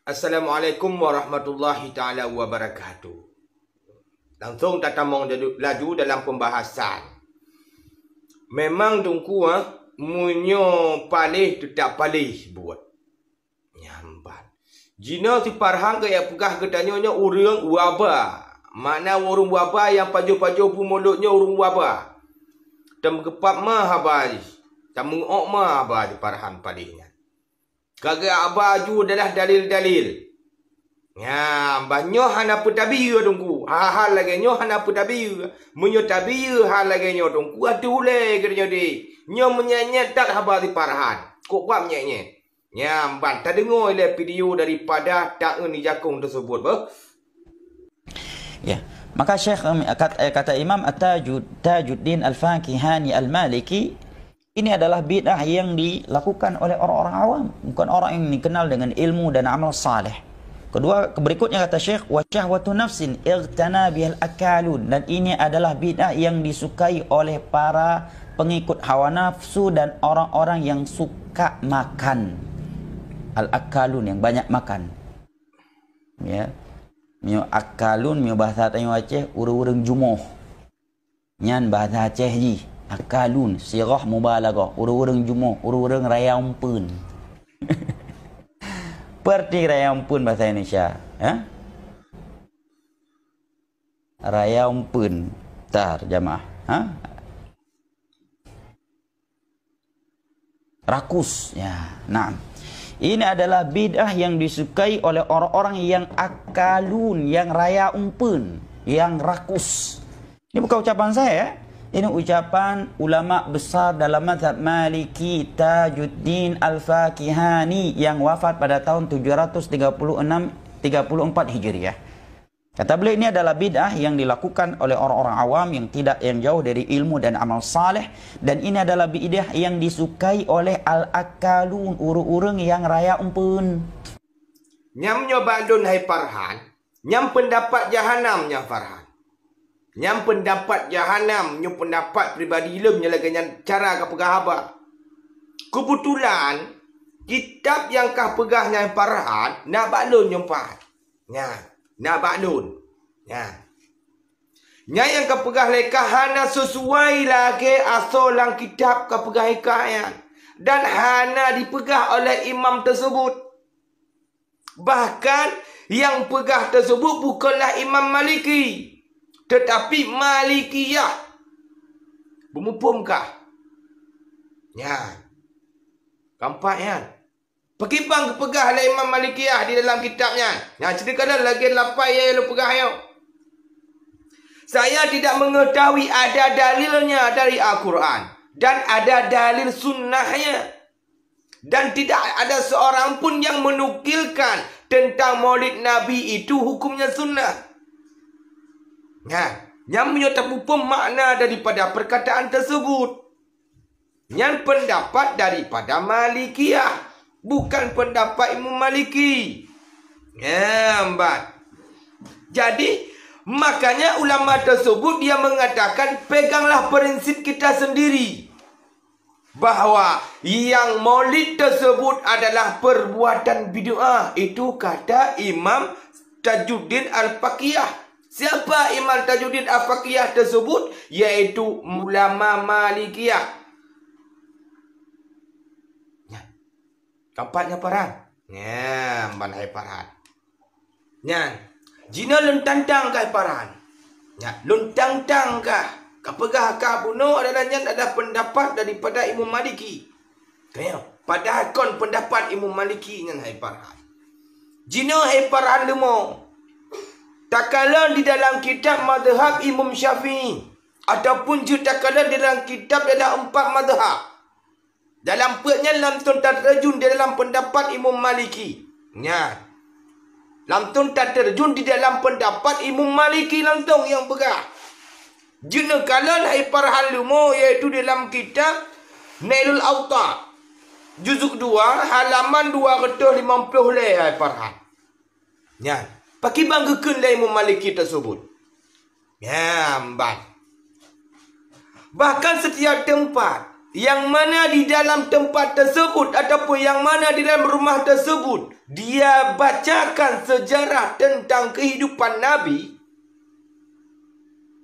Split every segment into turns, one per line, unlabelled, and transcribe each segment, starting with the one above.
Assalamualaikum warahmatullahi ta'ala wabarakatuh. Langsung tatamong laju dalam pembahasan. Memang tungku munyo palih tetap palih buat. Nyambat. Jina si parhang kaya pegah ketanyonya urang wabah. Mana urung wabah yang paju-paju pumulutnya urung wabah. Tem kepap mah habari. Tem mengok mah habari parhang palihnya. Kagak abaju adalah dalil-dalil. Ya, banyak hana putabiya tungku. Hal lagi nyo hana putabiya. Menyo tabiya hal lagi nyo tungku. Atule kerja di. Nyo menyanyat tak habari parahan. Kok buat menyanyat. Ya, ban tak dengar le video daripada tak ni jakung tersebut bah.
Ya, maka Syekh kata Imam Tajuddin Al-Fakihani Al-Maliki, ini adalah bid'ah yang dilakukan oleh orang-orang awam, bukan orang yang dikenal dengan ilmu dan amal saleh. Kedua, berikutnya kata Syekh, wa syahwatu nafsin ightana bihal akalun, dan ini adalah bid'ah yang disukai oleh para pengikut hawa nafsu dan orang-orang yang suka makan. Al-akalun, yang banyak makan. Ya. Mio akalun, mio bahasa Tanjung Aceh, urang-urang jumoh. Nyan bahasa Aceh ji. Akalun, sirah mubalaghah, urang-urang jumoh, urang-urang raya umpun. Perti raya umpun bahasa Indonesia, ya? Raya umpun, tar jamaah, ha? Rakus, ya. Nah, ini adalah bid'ah yang disukai oleh orang-orang yang akalun, yang raya umpun, yang rakus. Ini bukan ucapan saya, ya? Ini ucapan ulama besar dalam mazhab Maliki, Tajuddin Al-Fakihani, yang wafat pada tahun 734 Hijriah. Kata beliau, ini adalah bid'ah yang dilakukan oleh orang-orang awam yang jauh dari ilmu dan amal saleh, dan ini adalah bid'ah yang disukai oleh al-akalun, urang-urang yang raya umpun.
Nyam nyobalun hai Farhan, nyam pendapat jahanamnya Farhan. Yang pendapat jahanam, yang pendapat pribadi ilmu lagi yang cara kau pegah apa. Kebetulan kitab yang kau pegahnya Farhan nak baklun nyempat. Ya, nak baklun. Ya. Nya yang kau pegah lekah hana sesuai lagi asal lang kitab kau pegah hikayat, dan hana dipegah oleh imam tersebut. Bahkan yang pegah tersebut bukanlah Imam Maliki, tetapi Malikiyah. Bermupumkah? Ya. Kampak ya. Pekipang pegah oleh Imam Malikiyah di dalam kitabnya. Ya, ceritakan lagi lapai yang lu pegah yo. Saya tidak mengetahui ada dalilnya dari Al-Quran dan ada dalil sunnahnya. Dan tidak ada seorang pun yang menukilkan tentang Maulid Nabi itu hukumnya sunnah. Yang menyatakan makna daripada perkataan tersebut. Yang pendapat daripada Malikiyah, bukan pendapat Imam Maliki. Jadi makanya ulama tersebut dia mengatakan peganglah prinsip kita sendiri, bahawa yang maulid tersebut adalah perbuatan bid'ah. Itu kata Imam Tajuddin Al-Fakihah. Siapa Imam Tajuddin Al-Fakihah tersebut? Yaitu ulama Malikiyah. Ya. Kampatnya paran. Ya, banai paran. Ya. Jina lentang-tang kai paran. Ya, lentang-tang kah? Kapegah kah bunuh adalah yang ada pendapat daripada Imam Maliki. Kaya, padahal kon pendapat Imam Maliki dengan hai paran. Jina hai paran lemo. Tak kala di dalam kitab mazhab Imam Syafi'i, ataupun juga tak kala di dalam kitab ada 4 mazhab. Dalam pernya langsung tak terjun di dalam pendapat Imam Maliki. Ya. Langsung tak terjun di dalam pendapat Imam Maliki langsung yang pegah. Jina kala hai parhal lumo, iaitu dalam kitab Nailul Awtar, juzuk 2 halaman 250 le hai parhal. Ya. Pakai banggakan lah Imam Maliki tersebut. Ya, mbak. Bahkan setiap tempat Yang mana di dalam tempat tersebut ataupun yang mana di dalam rumah tersebut dia bacakan sejarah tentang kehidupan Nabi,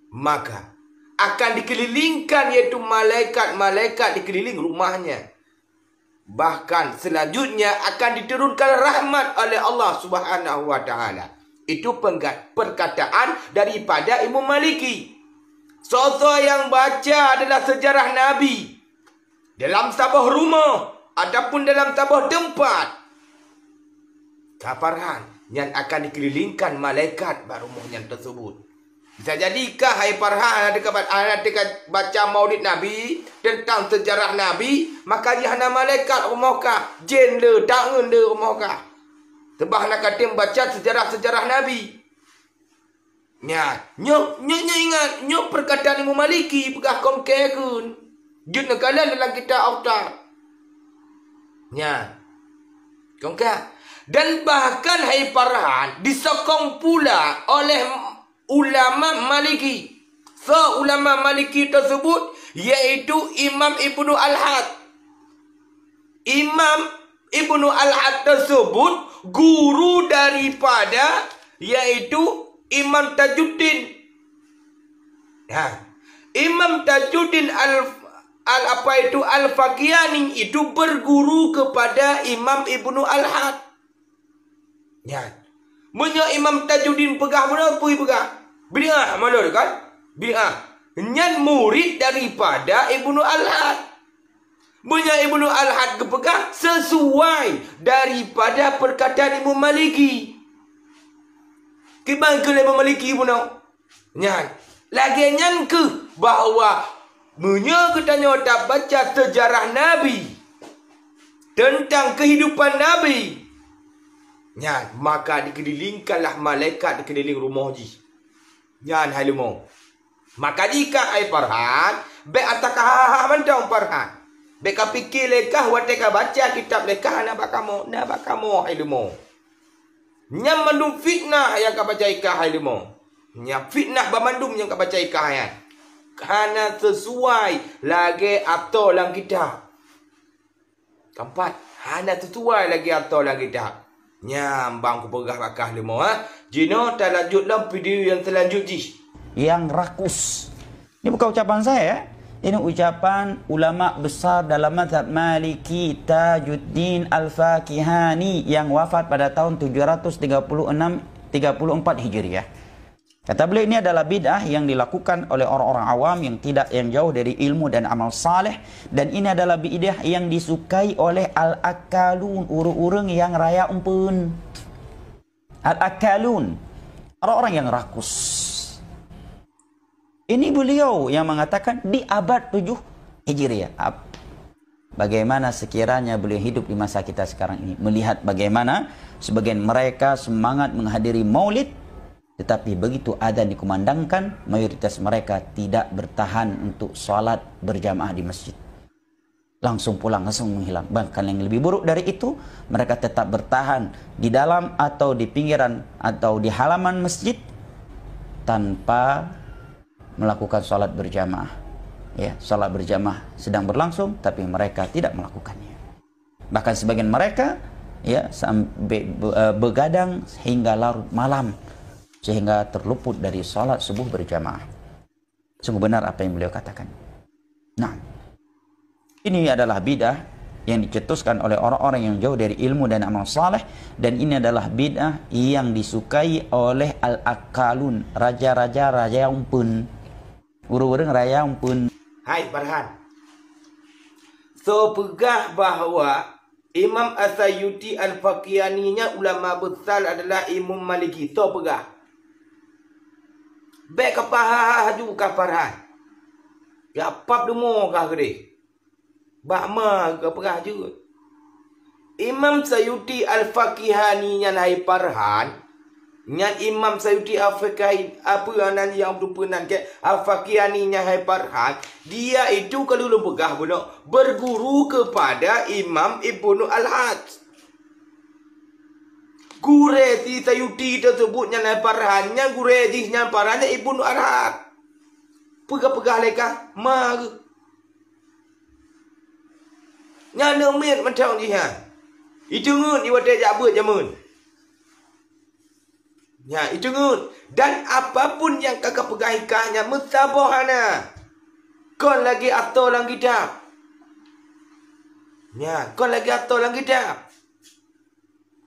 maka akan dikelilingkan, iaitu malaikat-malaikat dikeliling rumahnya. Bahkan selanjutnya akan diturunkan rahmat oleh Allah Subhanahu wa taala. Itu perkataan daripada Imam Maliki. Sosok yang baca adalah sejarah Nabi dalam sebuah rumah ataupun dalam sebuah tempat, Farhan, yang akan dikelilingkan malaikat rumahnya tersebut. Bisa jadikah hai Farhan ada baca maulid Nabi tentang sejarah Nabi, maka dia hana malaikat rumahkah, jin le, tangan le rumahkah. Sebab nak kata baca sejarah-sejarah Nabi. Nyok ingat, nyok perkataan Imam Maliki pegah komkekun. Jun nekalan dalam kitab Autar. Komkek. Dan bahkan hai Farhan disokong pula oleh ulama Maliki. Ulama Maliki tersebut yaitu Imam Ibnu Al-Had. Imam Ibnu Al-Had tersebut guru daripada yaitu Imam Tajuddin. Imam Tajuddin Al-Fakihani itu berguru kepada Imam Ibnu Al-Had. Punya Imam Tajuddin pegah mana pui pegah? Bid'ah mana kan? Bid'ah. Nyan murid daripada Ibnu Al-Had. Punya Ibnu Al-Had kepegah sesuai daripada perkataan Imam Maliki. Kibang ke Imam Maliki punya. Nyan. Lagi nyan ke bahawa punya katanya tak baca sejarah Nabi tentang kehidupan Nabi. Maka dikelilingkanlah malaikat dikeliling rumah ji. Hai lumo. Maka jika ai Farhan, be atakah mandang Farhan. Be ka fikir lekah wateka baca kitab lekah nak kamu hai lumo. Nyam mandum fitnah yang ka baca ikah hai lumo. Nyam fitnah bamandum yang ka baca ikah ya. Karena sesuai lagi atau dalam kitab. Keempat, hana sesuai lagi atau dalam kitab. Bang ku pegah bakah limo Jino tak lanjut dalam video yang selanjutnya.
Yang rakus. Ini bukan ucapan saya. Ini ucapan ulama besar dalam mazhab Maliki, Tajuddin Al-Fakihani, yang wafat pada tahun 734 Hijriah. Kata beliau, ini adalah bid'ah yang dilakukan oleh orang-orang awam yang jauh dari ilmu dan amal saleh, dan ini adalah bid'ah yang disukai oleh al-akalun, urang-urang yang raya umpun. Al-akalun, orang-orang yang rakus. Ini beliau yang mengatakan di abad 7 Hijriah. Bagaimana sekiranya beliau hidup di masa kita sekarang ini, melihat bagaimana sebagian mereka semangat menghadiri maulid, tetapi begitu adzan dikumandangkan, mayoritas mereka tidak bertahan untuk sholat berjamaah di masjid. Langsung pulang, langsung menghilang. Bahkan yang lebih buruk dari itu, mereka tetap bertahan di dalam atau di pinggiran atau di halaman masjid tanpa melakukan sholat berjamaah. Sholat berjamaah sedang berlangsung, tapi mereka tidak melakukannya. Bahkan sebagian mereka sampai begadang hingga larut malam, sehingga terluput dari sholat subuh berjamaah. Sungguh benar apa yang beliau katakan. Ini adalah bid'ah yang dicetuskan oleh orang-orang yang jauh dari ilmu dan amal saleh, dan ini adalah bid'ah yang disukai oleh al-akalun, raja-raja raya umpun, urang-urang raya umpun.
Hai Farhan. So pegah bahawa Imam As-Sayyuti Al-Fakihani-nya ulama besar adalah Imam Maliki. So pegah. Baik kapah juga Farhan. Ya pap demo kah gede. Bakma ke pegah juga. Imam Sayyuti Al-Fakihani nya hai Farhan. Nyan Imam Sayyuti Al-Fakihani apa yang berpenan ke Al-Fakihani nya hai Farhan. Dia itu kalau lu pegah benar berguru kepada Imam Ibnu Al-Had. Gureti Sayyuti tersebutnya nai Farhannya, guretinya Farhannya Ibnu Al-Had. Pegah-pegah leka mar. Nyana min macam jihan. Itu ngun iwate jabut jamun. Ya, itu ngun. Dan apapun yang kakak pegahikahnya mutabahana. Kon lagi atau lang kitab. Ya, kon lagi atau lang kitab.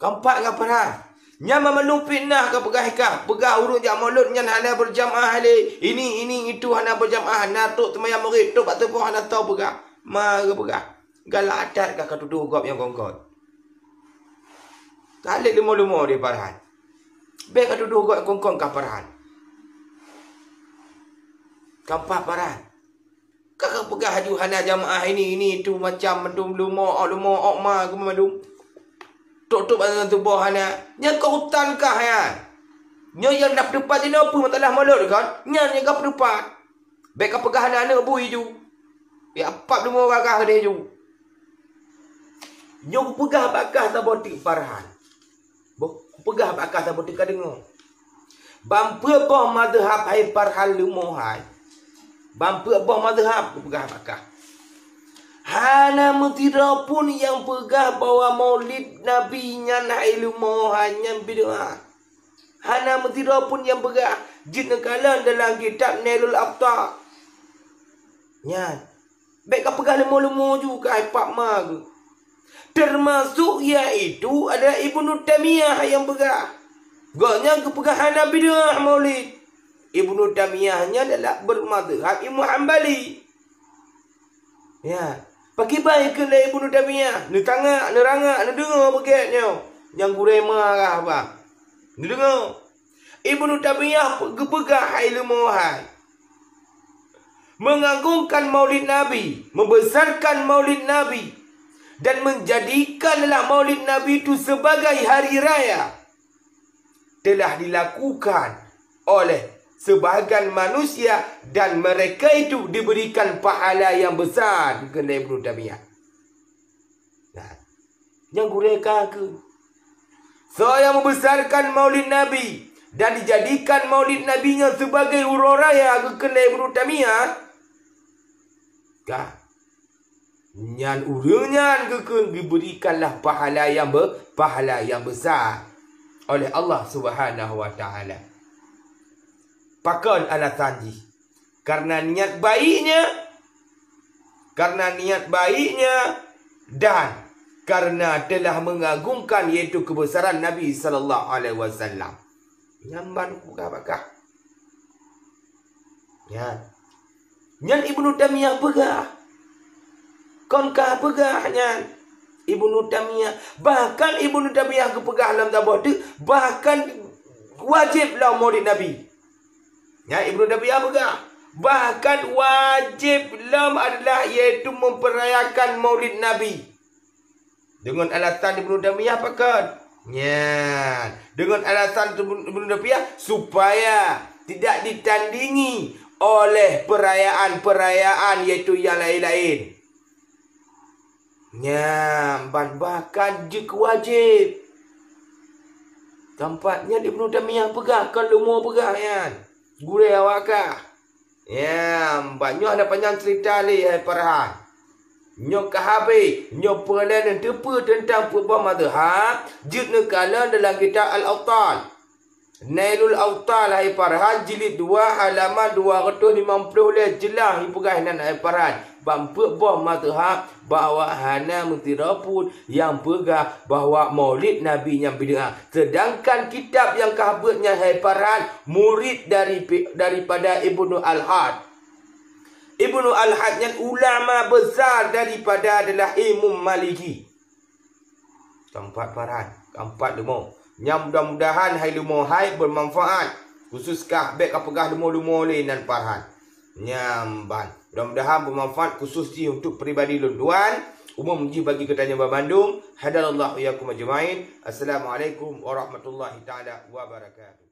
Keempat ngaparan? Nya memelupin nah ke pegahikah. Pegah urut jak maulud nyan hana berjamaah le. Ini itu hana berjamaah. Natuk temayang murid tu pak tepuh hana tahu pegah. Mara pegah. Galak adat kakak tuduh gop yang kongkot. Kalik limo-limo dia parahan. Baik kakak tuduh gop yang kongkot kah parahan. Keempat parahan. Kakak pegah haju hana jamaah ini itu macam mendum lumo okma kumandum. Tok-tok pasal tubuh hana. Nya kau utankah ya? Nya yang nak perdepat ni apa masalah malut kan? Nya yang kau perdepat. Baik kau pegah anak bui ju. Ya apa demo orang kah dia ju. Nya pegah bakah tabotik parahan. Pegah bakah tabotik ka dengar. Bampu boh mazhab hai parhal lumohai. Bampu boh mazhab pegah bakah. Hana mentira pun yang pegah bahawa maulid Nabi nya ilmu mohanya bid'ah. Hana mentira pun yang pegah jin kalan dalam kitab Nailul Awtar. Nya. Baik kau pegah lemo-lemo juga ai pak mag. Termasuk iaitu adalah Ibnu Taimiyah yang pegah. Gaknya ke pegah hana bid'ah maulid. Ibnu Taimiyahnya adalah bermadzhab Imam Hanbali. Ya. Pakai baik ke lah Ibnu Taimiyah. Ni tangak, ni rangak, ni dengar bagainya. Yang gurai marah apa. Ni dengar. Ibnu Taimiyah pegah ilmu hai. Mengagungkan maulid Nabi. Membesarkan maulid Nabi. Dan menjadikanlah maulid Nabi itu sebagai hari raya. Telah dilakukan oleh sebahagian manusia dan mereka itu diberikan pahala yang besar kena Ibnu Taimiyah. Nah, yang gureka ke? Saya membesarkan maulid Nabi dan dijadikan maulid Nabinya sebagai huru raya kena Ibnu Taimiyah. Kah? Nyan urunyan ke diberikanlah pahala yang besar oleh Allah Subhanahu wa taala. Pakon alasanji. Karena niat baiknya dan karena telah mengagungkan iaitu kebesaran Nabi sallallahu alaihi wasallam. Nyamban pegah-pegah. Ya. Nyan Ibnu Taimiyah pegah. Konkah pegahnya Ibnu Taimiyah. Bahkan Ibnu Taimiyah kepegah dalam tabah tu bahkan wajiblah maulid Nabi. Ya, Ibnu Taimiyah pegah. Bahkan wajib lam adalah iaitu memperayakan maulid Nabi. Dengan alasan Ibnu Taimiyah pakat. Ya, dengan alasan Ibnu Taimiyah supaya tidak ditandingi oleh perayaan-perayaan iaitu yang lain-lain. Ya, bahkan jika wajib. Tempatnya Ibnu Taimiyah pegah. Kalau mau pegah ya. Gurih awak kah? Ya, banyak ada panjang cerita ni hai parahan. Nyok kahabe, nyok perlahan dan tepa tentang perubahan mazhab. Jut nekala dalam kitab Al-Awtar. Nailul Awtar hai parahan jilid 2 halaman 250 jelas hipugahinan hai parahan. Bampu boh mazhab bahawa hana mentira pun yang pegah bahawa maulid Nabi yang bid'ah. Sedangkan kitab yang kahabutnya hai parahan murid daripada Ibnu Al-Had. Ibnu Al-Had yang ulama besar daripada adalah Imam Maliki. Keempat parahan, keempat lemo. Yang mudah-mudahan hai lemo hai bermanfaat. Khususkah baik apakah lemo-lemo lenan parahan. Nyamban. Mudah-mudahan bermanfaat khususnya untuk peribadi lunduan. Umum bagi ketanya Bandung. Hadalallahu iyyakum ajmain. Assalamualaikum warahmatullahi taala wabarakatuh.